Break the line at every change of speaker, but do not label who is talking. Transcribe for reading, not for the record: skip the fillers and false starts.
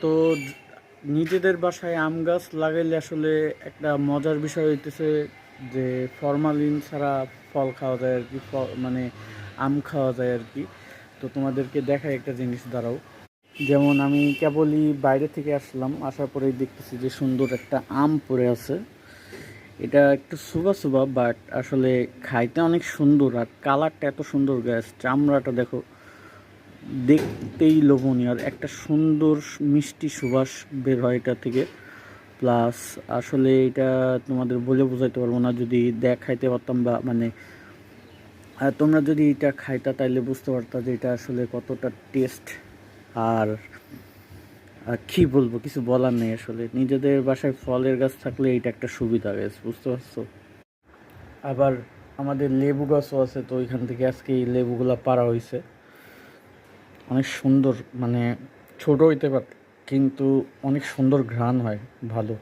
তো নিজেদের বাসায় আম গাছ লাগাইলে আসলে একটা মজার বিষয় হইতেছে যে ফরমালিন ছাড়া ফল খাওয়া যায় আর কি, মানে আম খাওয়া যায় আর কি। তো তোমাদেরকে দেখাই একটা জিনিস দাঁড়াও। যেমন আমি কেবলই বাইরে থেকে আসলাম, আসার পরেই দেখতেছি যে সুন্দর একটা আম পড়ে আছে। এটা একটু সুবা সুবা, বাট আসলে খাইতে অনেক সুন্দর, আর কালারটা এত সুন্দর, গ্যাস চামড়াটা দেখো, দেখতেই লোভনীয়, আর একটা সুন্দর মিষ্টি সুবাস বের হয় এটা থেকে। প্লাস আসলে এটা তোমাদের বলে বোঝাইতে পারবো না, যদি দেখাইতে পারতাম বা মানে তোমরা যদি এটা খাইতা তাইলে বুঝতে পারতা যে এটা আসলে কতটা টেস্ট। আর কি বলবো, কিছু বলার নেই আসলে। নিজেদের বাসায় ফলের গাছ থাকলে এটা একটা সুবিধা, গেছে বুঝতে পারছো। আবার আমাদের লেবু গাছও আছে, তো ওইখান থেকে আজকে এই লেবুগুলা পাড়া হয়েছে। অনেক সুন্দর, মানে ছোট হইতে পারে কিন্তু অনেক সুন্দর ঘ্রাণ হয়, ভালো।